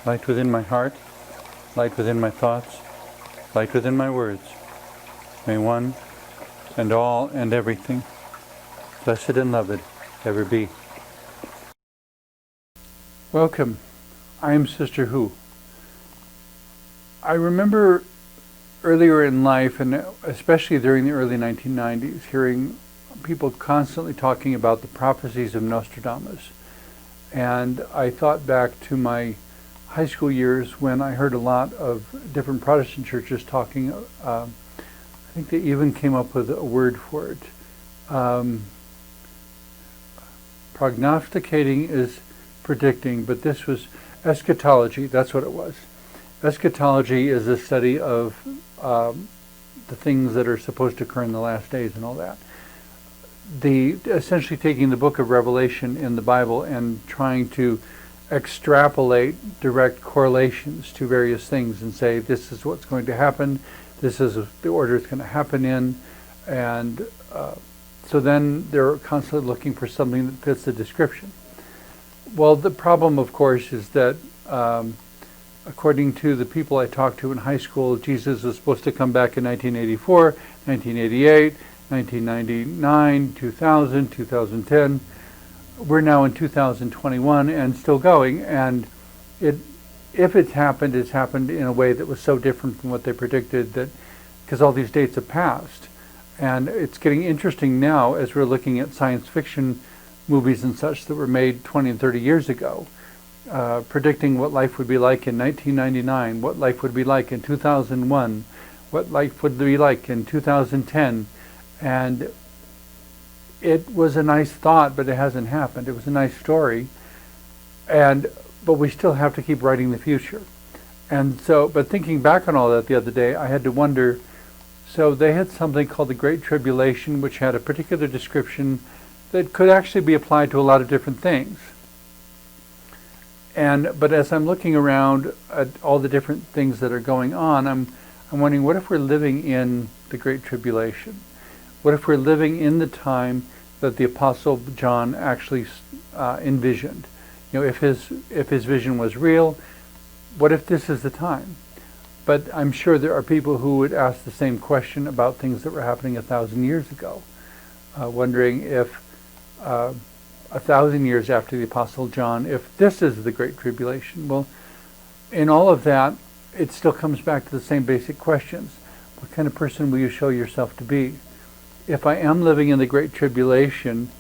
light within my heart, light within my thoughts, light within my words. May one and all and everything, blessed and loved, ever be. Welcome. I am Sister Who. I remember earlier in life, and especially during the early 1990s, hearing people constantly talking about the prophecies of Nostradamus. And I thought back to my high school years when I heard a lot of different Protestant churches talking, I think they even came up with a word for it. Prognosticating is predicting, but this was eschatology, that's what it was. Eschatology is the study of the things that are supposed to occur in the last days and all that. Essentially taking the book of Revelation in the Bible and trying to extrapolate direct correlations to various things and say, this is what's going to happen, this is the order it's going to happen in, and so then they're constantly looking for something that fits the description. Well, the problem, of course, is that according to the people I talked to in high school, Jesus was supposed to come back in 1984, 1988, 1999, 2000, 2010. We're now in 2021 and still going, and if it's happened in a way that was so different from what they predicted, that because all these dates have passed. And it's getting interesting now as we're looking at science fiction movies and such that were made 20 and 30 years ago, predicting what life would be like in 1999, what life would be like in 2001, what life would be like in 2010. And it was a nice thought, but it hasn't happened. It was a nice story, but we still have to keep writing the future. And so, but thinking back on all that the other day, I had to wonder, so they had something called the Great Tribulation, which had a particular description that could actually be applied to a lot of different things. But as I'm looking around at all the different things that are going on, I'm wondering, what if we're living in the Great Tribulation? What if we're living in the time that the Apostle John actually envisioned? You know, if his vision was real, what if this is the time? But I'm sure there are people who would ask the same question about things that were happening 1,000 years ago, wondering if 1,000 years after the Apostle John, if this is the Great Tribulation. Well, in all of that, it still comes back to the same basic questions. What kind of person will you show yourself to be? If I am living in the Great Tribulation,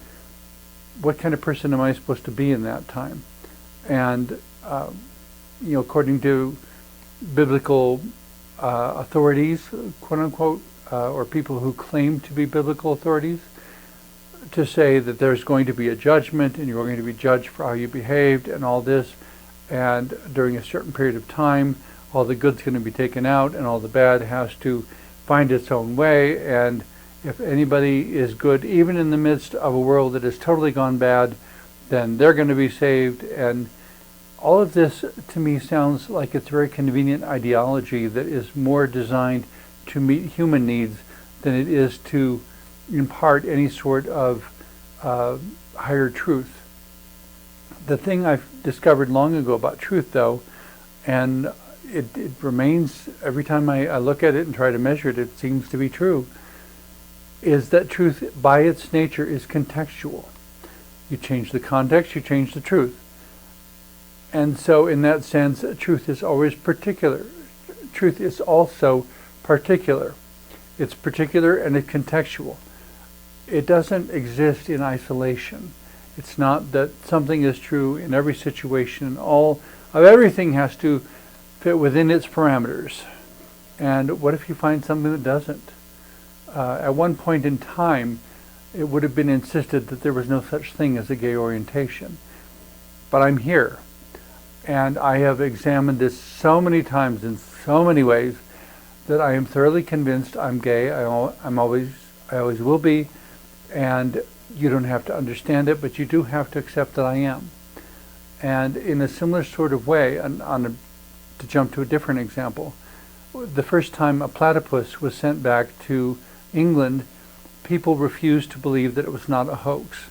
what kind of person am I supposed to be in that time? And, according to biblical authorities, quote unquote, or people who claim to be biblical authorities, to say that there's going to be a judgment and you're going to be judged for how you behaved and all this, and during a certain period of time, all the good's going to be taken out and all the bad has to find its own way, and if anybody is good, even in the midst of a world that has totally gone bad, then they're going to be saved. And all of this, to me, sounds like it's a very convenient ideology that is more designed to meet human needs than it is to impart any sort of higher truth. The thing I've discovered long ago about truth, though, and it remains, every time I look at it and try to measure it, it seems to be true, is that truth by its nature is contextual. You change the context, you change the truth. And so in that sense, truth is always particular. Truth is also particular. It's particular and it's contextual. It doesn't exist in isolation. It's not that something is true in every situation. All of everything has to fit within its parameters. And what if you find something that doesn't? At one point in time, it would have been insisted that there was no such thing as a gay orientation. But I'm here, and I have examined this so many times in so many ways that I am thoroughly convinced I'm gay. I always will be, and you don't have to understand it, but you do have to accept that I am. And in a similar sort of way, to jump to a different example, the first time a platypus was sent back to England, people refused to believe that it was not a hoax.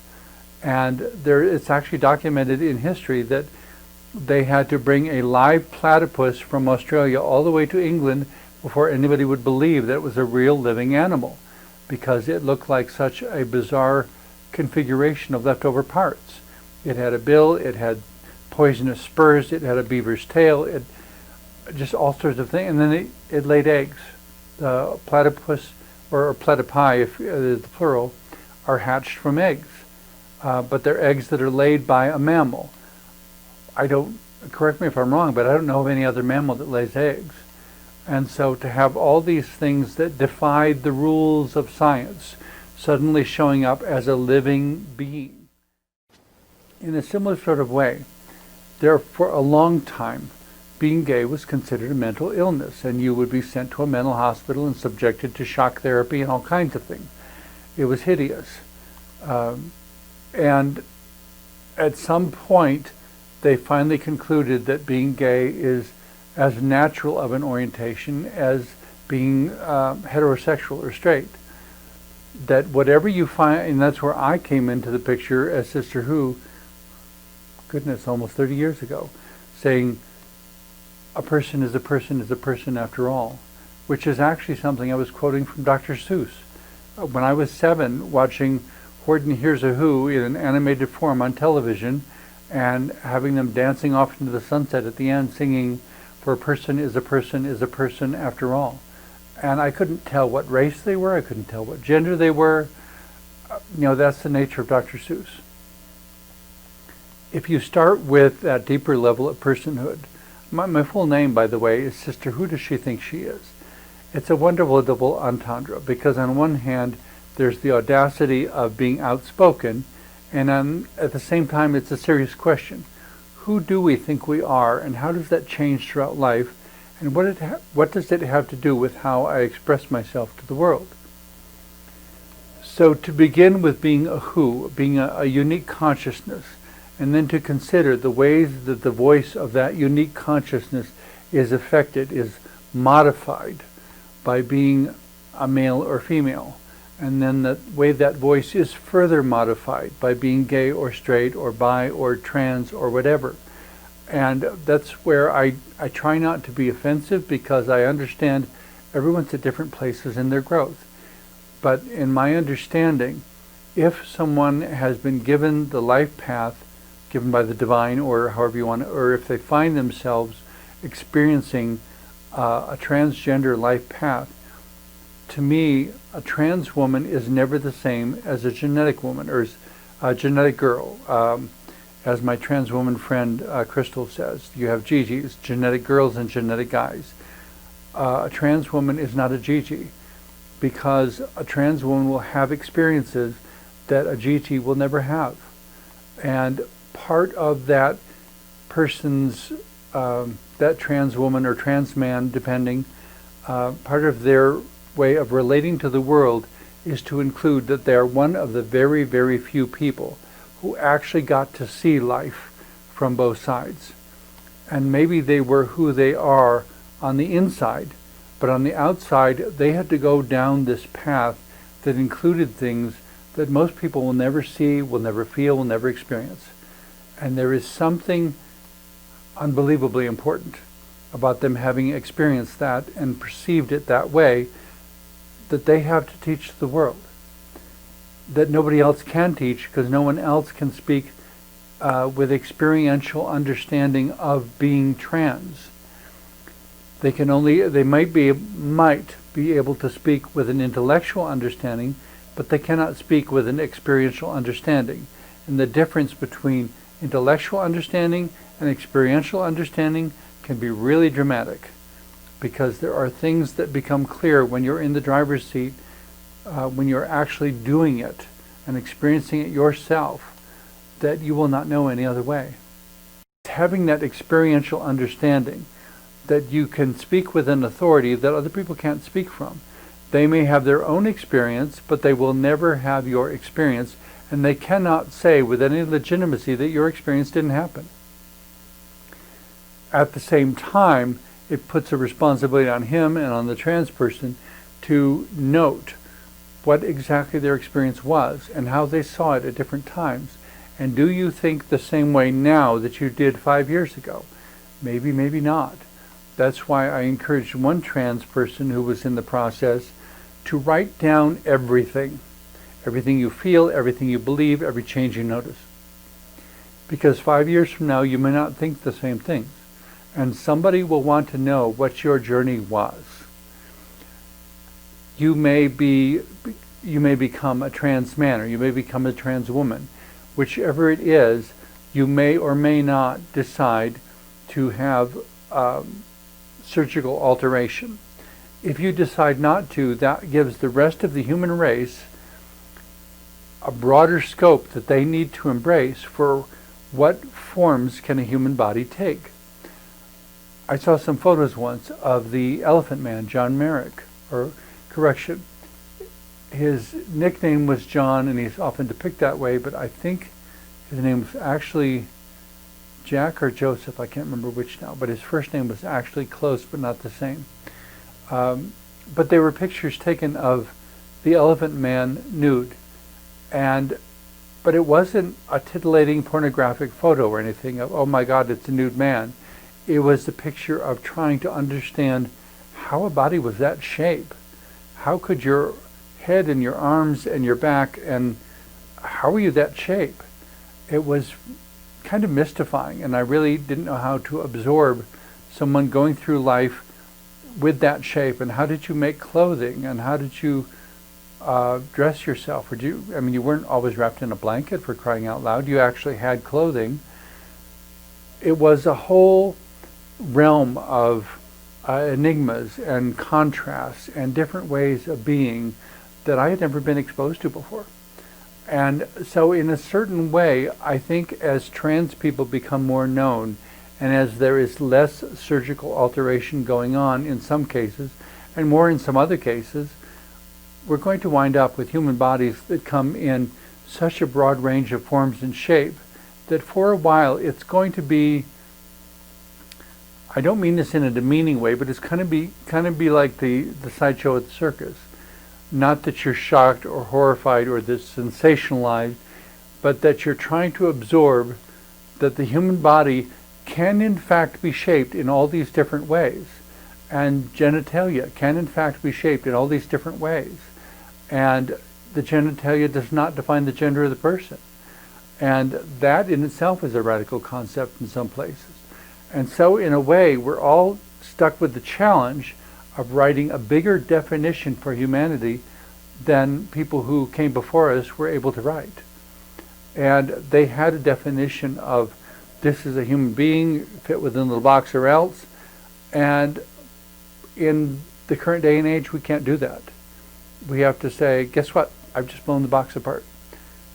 And it's actually documented in history that they had to bring a live platypus from Australia all the way to England before anybody would believe that it was a real living animal, because it looked like such a bizarre configuration of leftover parts. It had a bill, it had poisonous spurs, it had a beaver's tail, it just all sorts of things, and then it laid eggs. The platypus, or platypi, if the plural, are hatched from eggs, but they're eggs that are laid by a mammal. Correct me if I'm wrong, but I don't know of any other mammal that lays eggs. And so to have all these things that defied the rules of science suddenly showing up as a living being. In a similar sort of way, for a long time, being gay was considered a mental illness, and you would be sent to a mental hospital and subjected to shock therapy and all kinds of things. It was hideous. And at some point, they finally concluded that being gay is as natural of an orientation as being heterosexual or straight. That whatever you find, and that's where I came into the picture as Sister Who, goodness, almost 30 years ago, saying a person is a person is a person after all, which is actually something I was quoting from Dr. Seuss. When I was 7, watching Horton Hears a Who in an animated form on television, and having them dancing off into the sunset at the end, singing, "For a person is a person is a person after all." And I couldn't tell what race they were, I couldn't tell what gender they were. That's the nature of Dr. Seuss. If you start with that deeper level of personhood, my full name, by the way, is Sister Who Does She Think She Is? It's a wonderful double entendre, because on one hand, there's the audacity of being outspoken, and at the same time, it's a serious question. Who do we think we are, and how does that change throughout life, and what does it have to do with how I express myself to the world? So to begin with being a who, being a unique consciousness, and then to consider the ways that the voice of that unique consciousness is affected, is modified by being a male or female. And then the way that voice is further modified by being gay or straight or bi or trans or whatever. And that's where I try not to be offensive, because I understand everyone's at different places in their growth. But in my understanding, if someone has been given the life path given by the divine, or however you want to, or if they find themselves experiencing a transgender life path, to me, a trans woman is never the same as a genetic woman, or a genetic girl. As my trans woman friend Crystal says, you have Gigi's, genetic girls and genetic guys. A trans woman is not a Gigi, because a trans woman will have experiences that a Gigi will never have. And part of that person's, that trans woman or trans man, depending, part of their way of relating to the world is to include that they are one of the very, very few people who actually got to see life from both sides. And maybe they were who they are on the inside, but on the outside they had to go down this path that included things that most people will never see, will never feel, will never experience. And there is something unbelievably important about them having experienced that and perceived it that way, that they have to teach the world, that nobody else can teach, because no one else can speak with experiential understanding of being trans. They might be able to speak with an intellectual understanding, but they cannot speak with an experiential understanding. And the difference between intellectual understanding and experiential understanding can be really dramatic, because there are things that become clear when you're in the driver's seat, when you're actually doing it and experiencing it yourself, that you will not know any other way. Having that experiential understanding, that you can speak with an authority that other people can't speak from. They may have their own experience, but they will never have your experience, and they cannot say with any legitimacy that your experience didn't happen. At the same time, it puts a responsibility on him and on the trans person to note what exactly their experience was and how they saw it at different times, And do you think the same way now that you did 5 years ago? Maybe, maybe not. That's why I encouraged one trans person who was in the process to write down everything. Everything you feel, everything you believe, every change you notice. Because 5 years from now, you may not think the same things. And somebody will want to know what your journey was. You may become a trans man, or you may become a trans woman. Whichever it is, you may or may not decide to have surgical alteration. If you decide not to, that gives the rest of the human race a broader scope that they need to embrace for what forms can a human body take. I saw some photos once of the Elephant Man, John Merrick, or correction, his nickname was John, and he's often depicted that way, but I think his name was actually Jack or Joseph, I can't remember which now, but his first name was actually close but not the same. But they were pictures taken of the Elephant Man nude, but it wasn't a titillating pornographic photo or anything of, oh my God, it's a nude man. It was the picture of trying to understand how a body was that shape. How could your head and your arms and your back, and how were you that shape? It was kind of mystifying, and I really didn't know how to absorb someone going through life with that shape. And how did you make clothing, and how did you dress yourself? You weren't always wrapped in a blanket, for crying out loud. You actually had clothing. It was a whole realm of enigmas and contrasts and different ways of being that I had never been exposed to before. And so in a certain way, I think as trans people become more known, and as there is less surgical alteration going on in some cases, and more in some other cases, we're going to wind up with human bodies that come in such a broad range of forms and shape that for a while it's going to be, I don't mean this in a demeaning way, but it's kind of be like the sideshow at the circus. Not that you're shocked or horrified or this sensationalized, but that you're trying to absorb that the human body can in fact be shaped in all these different ways. And genitalia can in fact be shaped in all these different ways. And the genitalia does not define the gender of the person. And that in itself is a radical concept in some places. And so in a way, we're all stuck with the challenge of writing a bigger definition for humanity than people who came before us were able to write. And they had a definition of this is a human being, fit within the box or else. And in the current day and age, we can't do that. We have to say, guess what? I've just blown the box apart.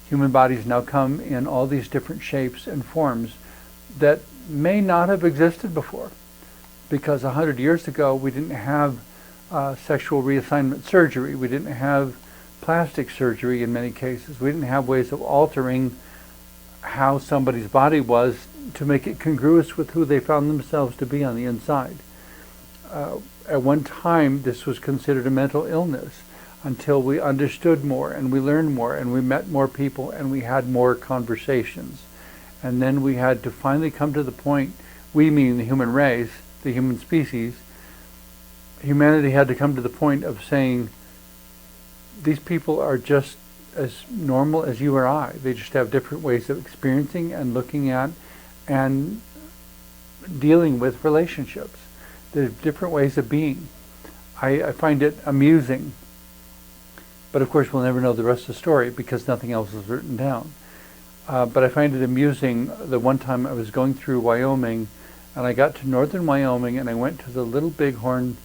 Human bodies now come in all these different shapes and forms that may not have existed before. Because 100 years ago, we didn't have sexual reassignment surgery. We didn't have plastic surgery in many cases. We didn't have ways of altering how somebody's body was to make it congruous with who they found themselves to be on the inside. At one time, this was considered a mental illness until we understood more and we learned more and we met more people and we had more conversations. And then we had to finally come to the point, we meaning the human race, the human species, humanity had to come to the point of saying, these people are just as normal as you or I. They just have different ways of experiencing and looking at and dealing with relationships. There's different ways of being. I find it amusing. But of course we'll never know the rest of the story because nothing else is written down. But I find it amusing the one time I was going through Wyoming, and I got to northern Wyoming and I went to the Little Bighorn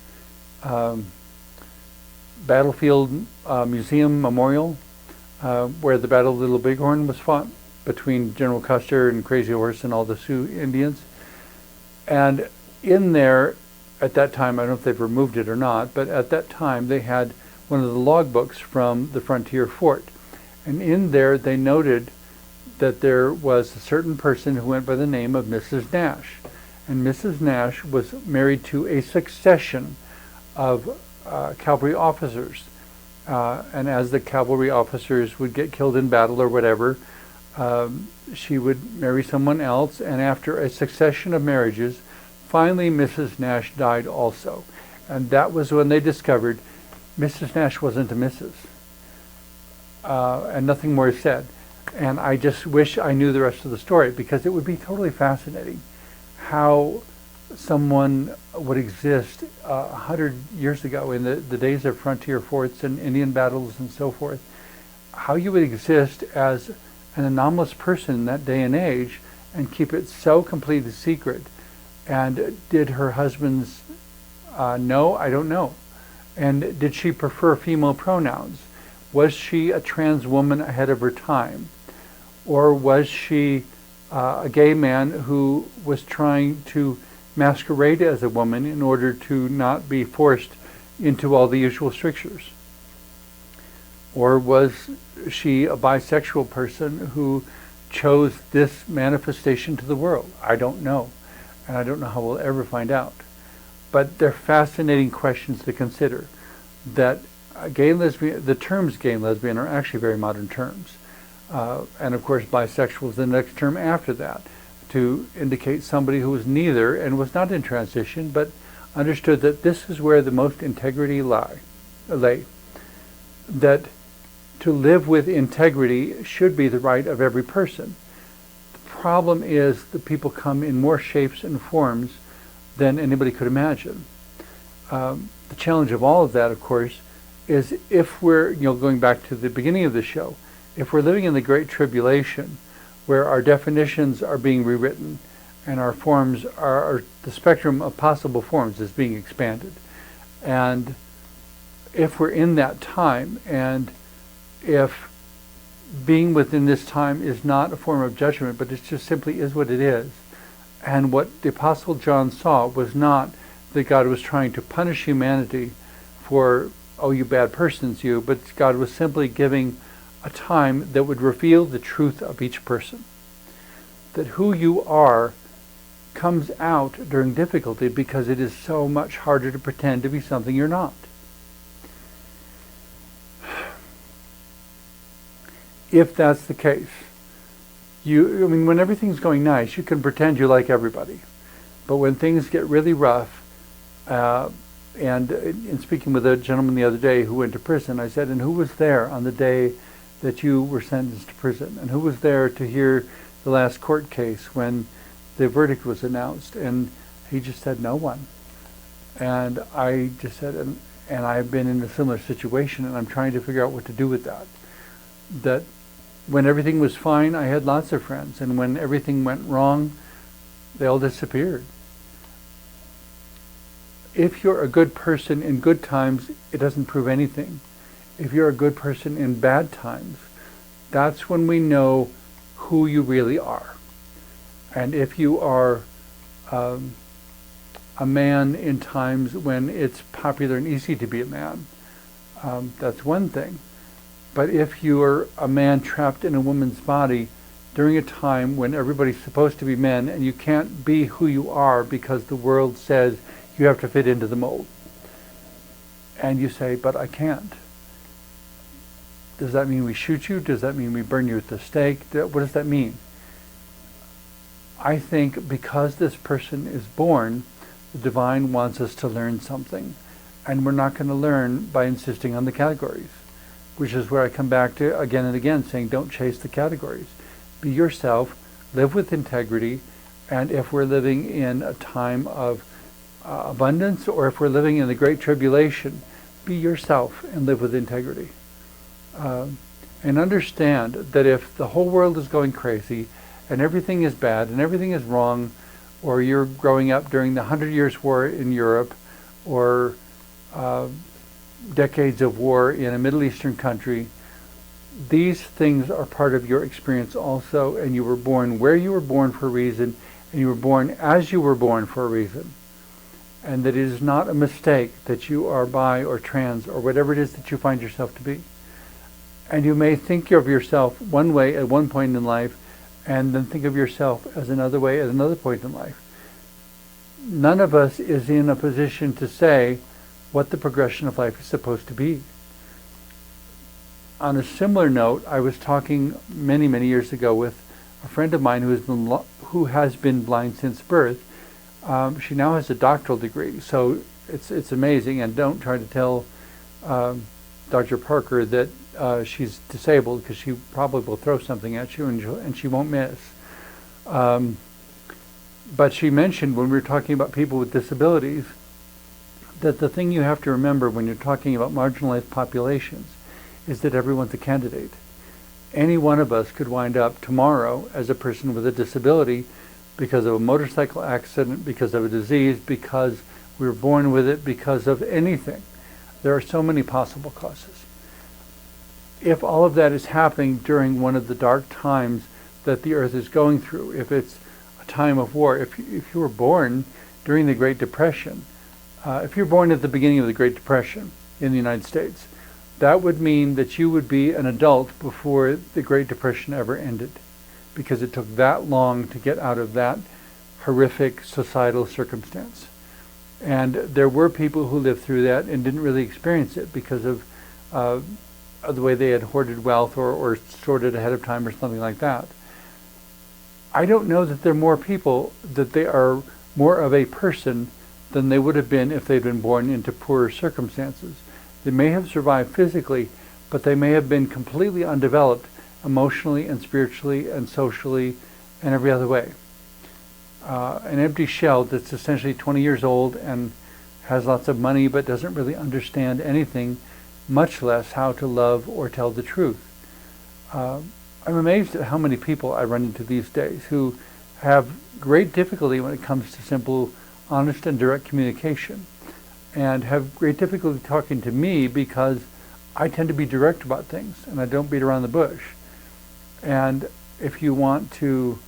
Battlefield Museum Memorial, where the Battle of Little Bighorn was fought between General Custer and Crazy Horse and all the Sioux Indians. And in there, at that time, I don't know if they've removed it or not, but at that time they had one of the logbooks from the frontier fort. And in there they noted that there was a certain person who went by the name of Mrs. Nash. And Mrs. Nash was married to a succession of cavalry officers. And as the cavalry officers would get killed in battle or whatever, She would marry someone else, and after a succession of marriages, finally Mrs. Nash died also. And that was when they discovered Mrs. Nash wasn't a Mrs. And nothing more is said. And I just wish I knew the rest of the story, because it would be totally fascinating how someone would exist 100 years ago in the days of frontier forts and Indian battles and so forth, how you would exist as an anomalous person in that day and age and keep it so completely secret. And did her husband's know? I don't know. And did she prefer female pronouns? Was she a trans woman ahead of her time? Or was she a gay man who was trying to masquerade as a woman in order to not be forced into all the usual strictures? Or was she a bisexual person who chose this manifestation to the world? I don't know. And I don't know how we'll ever find out. But they're fascinating questions to consider. That gay and lesbian, the terms gay and lesbian are actually very modern terms. And of course bisexual is the next term after that, to indicate somebody who was neither and was not in transition, but understood that this is where the most integrity lay. That to live with integrity should be the right of every person. The problem is that people come in more shapes and forms than anybody could imagine. The challenge of all of that, of course, is if we're, going back to the beginning of the show, if we're living in the Great Tribulation, where our definitions are being rewritten and our forms are, the spectrum of possible forms is being expanded. And if we're in that time, and if being within this time is not a form of judgment, but it just simply is what it is, and what the Apostle John saw was not that God was trying to punish humanity for, oh, you bad persons, you, but God was simply giving a time that would reveal the truth of each person. That who you are comes out during difficulty because it is so much harder to pretend to be something you're not. If that's the case, when everything's going nice, you can pretend you like everybody. But when things get really rough, and in speaking with a gentleman the other day who went to prison, I said, and who was there on the day that you were sentenced to prison? And who was there to hear the last court case when the verdict was announced? And he just said, no one. And I just said, and I've been in a similar situation, and I'm trying to figure out what to do with that. That when everything was fine, I had lots of friends, and when everything went wrong, they all disappeared. If you're a good person in good times, it doesn't prove anything. If you're a good person in bad times, that's when we know who you really are. And if you are a man in times when it's popular and easy to be a man, that's one thing. But if you're a man trapped in a woman's body during a time when everybody's supposed to be men and you can't be who you are because the world says you have to fit into the mold, and you say, but I can't. Does that mean we shoot you? Does that mean we burn you at the stake? What does that mean? I think because this person is born, the divine wants us to learn something. And we're not going to learn by insisting on the categories, which is where I come back to again and again saying, don't chase the categories. Be yourself, live with integrity, and if we're living in a time of abundance, or if we're living in the Great Tribulation, be yourself and live with integrity. And understand that if the whole world is going crazy and everything is bad and everything is wrong, or you're growing up during the 100 Years' War in Europe, or decades of war in a Middle Eastern country, these things are part of your experience also, and you were born where you were born for a reason, and you were born as you were born for a reason. And that it is not a mistake that you are bi or trans or whatever it is that you find yourself to be. And you may think of yourself one way at one point in life, and then think of yourself as another way at another point in life. None of us is in a position to say what the progression of life is supposed to be. on a similar note, I was talking many, many years ago with a friend of mine who has been blind since birth. She now has a doctoral degree, so it's amazing. And don't try to tell Dr. Parker that she's disabled, because she probably will throw something at you and she won't miss. But she mentioned, when we were talking about people with disabilities, that the thing you have to remember when you're talking about marginalized populations is that everyone's a candidate. Any one of us could wind up tomorrow as a person with a disability because of a motorcycle accident, because of a disease, because we were born with it, because of anything. There are so many possible causes. If all of that is happening during one of the dark times that the earth is going through, if it's a time of war, if you were born during the Great Depression, if you're born at the beginning of the Great Depression in the United States, that would mean that you would be an adult before the Great Depression ever ended, because it took that long to get out of that horrific societal circumstance. And there were people who lived through that and didn't really experience it because of the way they had hoarded wealth or stored it ahead of time or something like that. I don't know that there are more people, that they are more of a person than they would have been if they'd been born into poorer circumstances. They may have survived physically, but they may have been completely undeveloped emotionally and spiritually and socially and every other way. An empty shell that's essentially 20 years old and has lots of money but doesn't really understand anything, much less how to love or tell the truth. I'm amazed at how many people I run into these days who have great difficulty when it comes to simple, honest and direct communication, and have great difficulty talking to me because I tend to be direct about things and I don't beat around the bush. And if you want to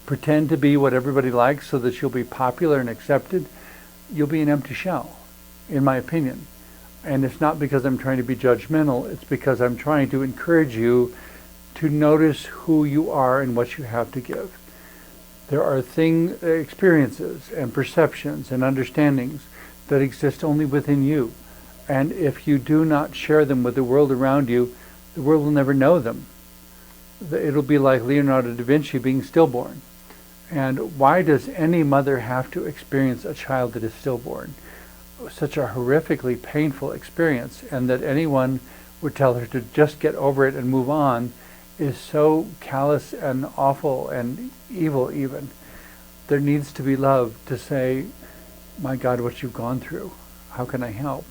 pretend to be what everybody likes so that you'll be popular and accepted, you'll be an empty shell, in my opinion. And it's not because I'm trying to be judgmental, it's because I'm trying to encourage you to notice who you are and what you have to give. There are experiences and perceptions and understandings that exist only within you. And if you do not share them with the world around you, the world will never know them. It'll be like Leonardo da Vinci being stillborn. And why does any mother have to experience a child that is stillborn? Such a horrifically painful experience, and that anyone would tell her to just get over it and move on is so callous and awful and evil even. There needs to be love to say, my God, what you've gone through, how can I help?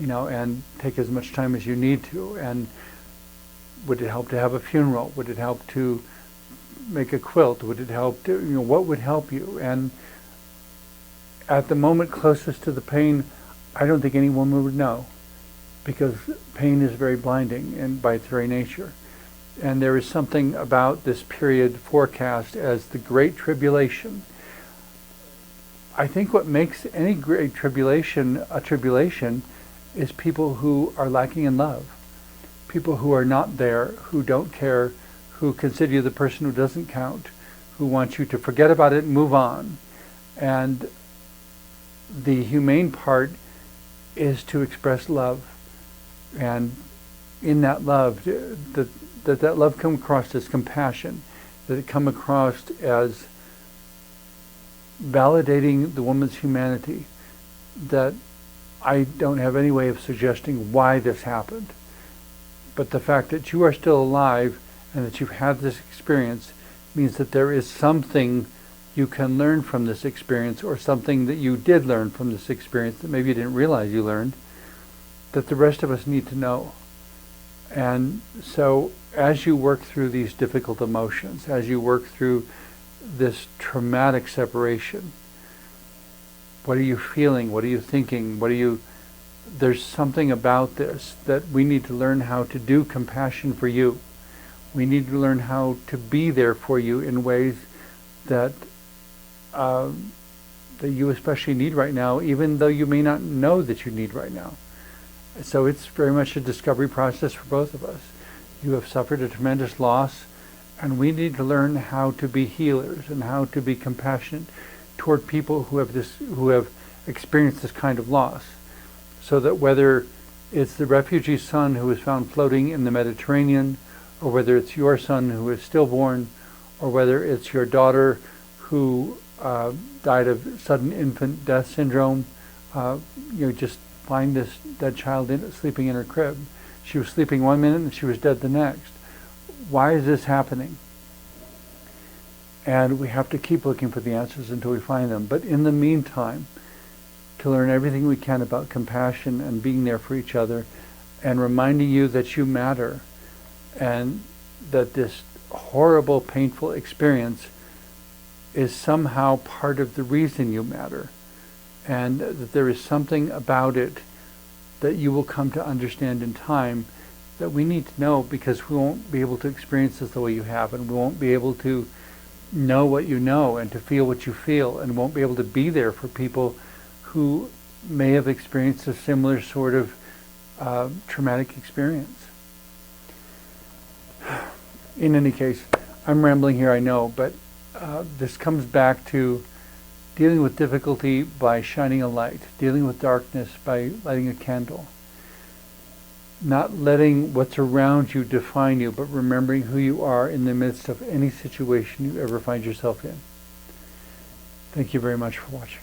And take as much time as you need to. And would it help to have a funeral? Would it help to make a quilt? Would it help to, what would help you? And at the moment closest to the pain, I don't think any woman would know, because pain is very blinding and by its very nature. And there is something about this period forecast as the Great Tribulation. I think what makes any great tribulation a tribulation is people who are lacking in love. People who are not there, who don't care, who consider you the person who doesn't count, who want you to forget about it and move on. And the humane part is to express love. And in that love, that love come across as compassion, that it come across as validating the woman's humanity, that I don't have any way of suggesting why this happened. But the fact that you are still alive and that you've had this experience means that there is something you can learn from this experience, or something that you did learn from this experience that maybe you didn't realize you learned, that the rest of us need to know. And so as you work through these difficult emotions, as you work through this traumatic separation, what are you feeling? What are you thinking? There's something about this that we need to learn how to do compassion for you. We need to learn how to be there for you in ways that that you especially need right now, even though you may not know that you need right now. So it's very much a discovery process for both of us. You have suffered a tremendous loss, and we need to learn how to be healers and how to be compassionate toward people who have experienced this kind of loss, so that whether it's the refugee son who was found floating in the Mediterranean, or whether it's your son who is stillborn, or whether it's your daughter who died of sudden infant death syndrome. Just find that child sleeping in her crib. She was sleeping one minute and she was dead the next. Why is this happening? And we have to keep looking for the answers until we find them. But in the meantime, to learn everything we can about compassion and being there for each other, and reminding you that you matter, and that this horrible, painful experience is somehow part of the reason you matter, and that there is something about it that you will come to understand in time that we need to know, because we won't be able to experience this the way you have, and we won't be able to know what you know and to feel what you feel, and won't be able to be there for people who may have experienced a similar sort of traumatic experience. In any case, I'm rambling here, I know, but this comes back to dealing with difficulty by shining a light, dealing with darkness by lighting a candle, not letting what's around you define you, but remembering who you are in the midst of any situation you ever find yourself in. Thank you very much for watching.